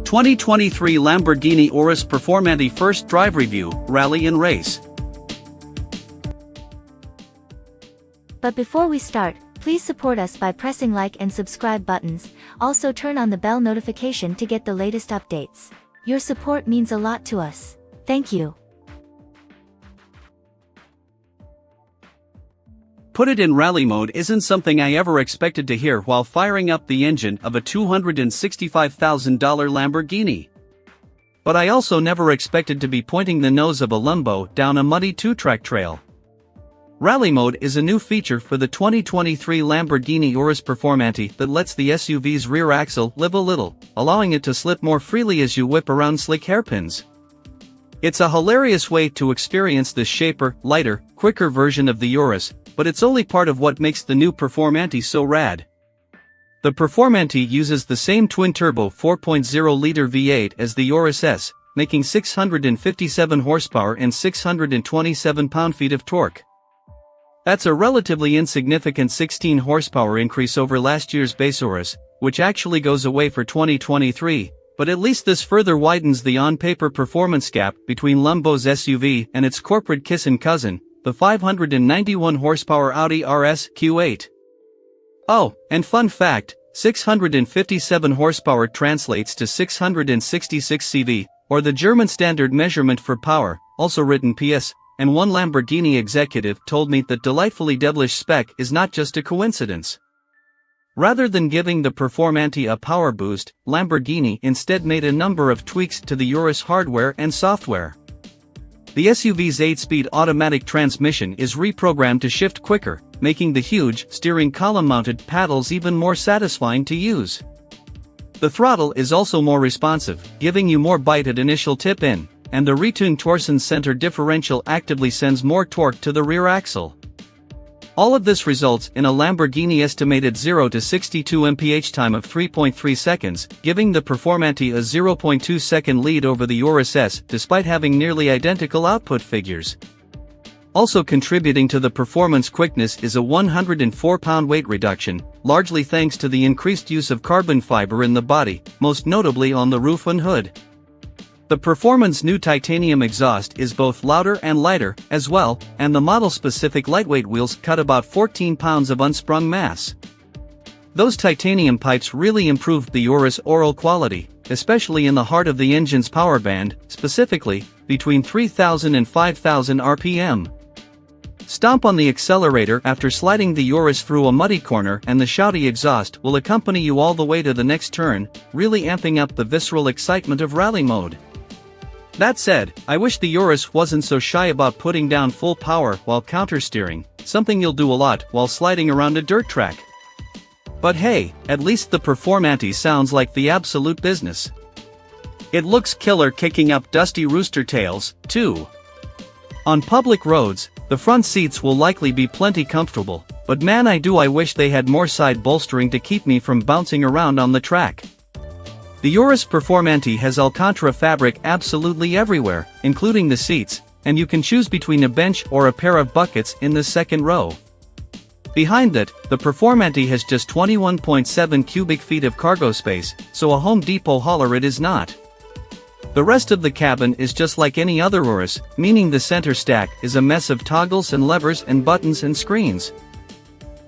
2023 Lamborghini Urus Performante First Drive Review, Rally and Race. But before we start, please support us by pressing like and subscribe buttons. Also turn on the bell notification to get the latest updates. Your support means a lot to us. Thank you. Put it in rally mode isn't something I ever expected to hear while firing up the engine of a $265,000 Lamborghini. But I also never expected to be pointing the nose of a Lambo down a muddy two-track trail. Rally mode is a new feature for the 2023 Lamborghini Urus Performante that lets the SUV's rear axle live a little, allowing it to slip more freely as you whip around slick hairpins. It's a hilarious way to experience this shaper, lighter, quicker version of the Urus, but it's only part of what makes the new Performante so rad. The Performante uses the same twin-turbo 4.0-liter V8 as the Urus S, making 657 horsepower and 627 pound-feet of torque. That's a relatively insignificant 16 horsepower increase over last year's base Urus, which actually goes away for 2023, but at least this further widens the on-paper performance gap between Lambo's SUV and its corporate kissing cousin, the 591 horsepower Audi RS Q8. Oh, and fun fact, 657 horsepower translates to 666 CV, or the German standard measurement for power, also written PS, and one Lamborghini executive told me that delightfully devilish spec is not just a coincidence. Rather than giving the Performante a power boost, Lamborghini instead made a number of tweaks to the Urus hardware and software. The SUV's 8-speed automatic transmission is reprogrammed to shift quicker, making the huge, steering column-mounted paddles even more satisfying to use. The throttle is also more responsive, giving you more bite at initial tip-in, and the retuned torsion center differential actively sends more torque to the rear axle. All of this results in a Lamborghini estimated 0 to 62 mph time of 3.3 seconds, giving the Performante a 0.2 second lead over the Urus S despite having nearly identical output figures. Also contributing to the performance quickness is a 104-pound weight reduction, largely thanks to the increased use of carbon fiber in the body, most notably on the roof and hood. The Performance's new titanium exhaust is both louder and lighter, as well, and the model-specific lightweight wheels cut about 14 pounds of unsprung mass. Those titanium pipes really improved the Urus' oral quality, especially in the heart of the engine's power band, specifically, between 3,000 and 5,000 RPM. Stomp on the accelerator after sliding the Urus through a muddy corner and the shouty exhaust will accompany you all the way to the next turn, really amping up the visceral excitement of rally mode. That said, I wish the Urus wasn't so shy about putting down full power while countersteering, something you'll do a lot while sliding around a dirt track. But hey, at least the Performante sounds like the absolute business. It looks killer kicking up dusty rooster tails, too. On public roads, the front seats will likely be plenty comfortable, but man I wish they had more side bolstering to keep me from bouncing around on the track. The Urus Performante has Alcantara fabric absolutely everywhere, including the seats, and you can choose between a bench or a pair of buckets in the second row. Behind that, the Performante has just 21.7 cubic feet of cargo space, so a Home Depot hauler it is not. The rest of the cabin is just like any other Urus, meaning the center stack is a mess of toggles and levers and buttons and screens.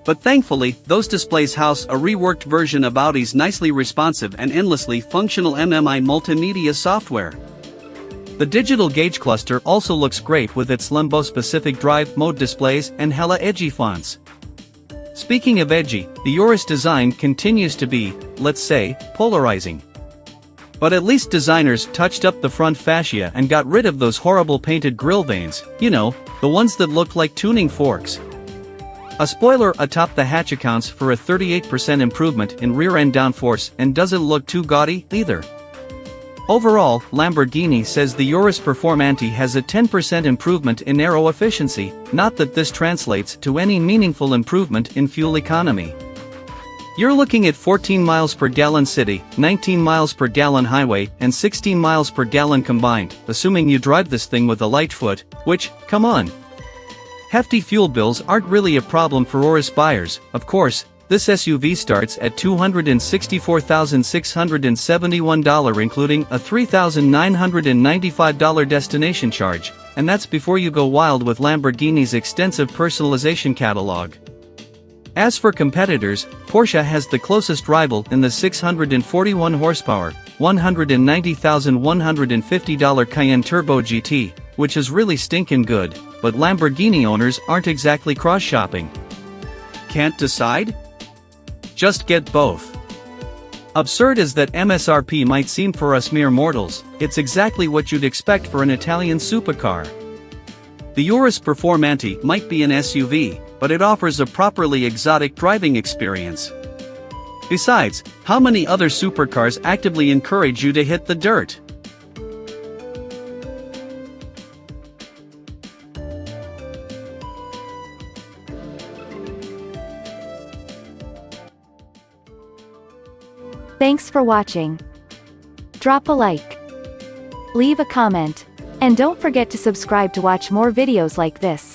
But thankfully, those displays house a reworked version of Audi's nicely responsive and endlessly functional MMI multimedia software. The digital gauge cluster also looks great with its Lambo-specific drive mode displays and hella edgy fonts. Speaking of edgy, the Urus design continues to be, let's say, polarizing. But at least designers touched up the front fascia and got rid of those horrible painted grille veins, you know, the ones that look like tuning forks. A spoiler atop the hatch accounts for a 38% improvement in rear-end downforce and doesn't look too gaudy, either. Overall, Lamborghini says the Urus Performante has a 10% improvement in aero efficiency, not that this translates to any meaningful improvement in fuel economy. You're looking at 14 miles per gallon city, 19 miles per gallon highway, and 16 miles per gallon combined, assuming you drive this thing with a light foot, which, come on. Hefty fuel bills aren't really a problem for Urus buyers, of course, This SUV starts at $264,671 including a $3,995 destination charge, and that's before you go wild with Lamborghini's extensive personalization catalog. As for competitors, Porsche has the closest rival in the 641 horsepower, $190,150 Cayenne Turbo GT, which is really stinkin' good, but Lamborghini owners aren't exactly cross-shopping. Can't decide? Just get both. Absurd as that MSRP might seem for us mere mortals, it's exactly what you'd expect for an Italian supercar. The Urus Performante might be an SUV, but it offers a properly exotic driving experience. Besides, how many other supercars actively encourage you to hit the dirt? Thanks for watching. Drop a like. Leave a comment. And don't forget to subscribe to watch more videos like this.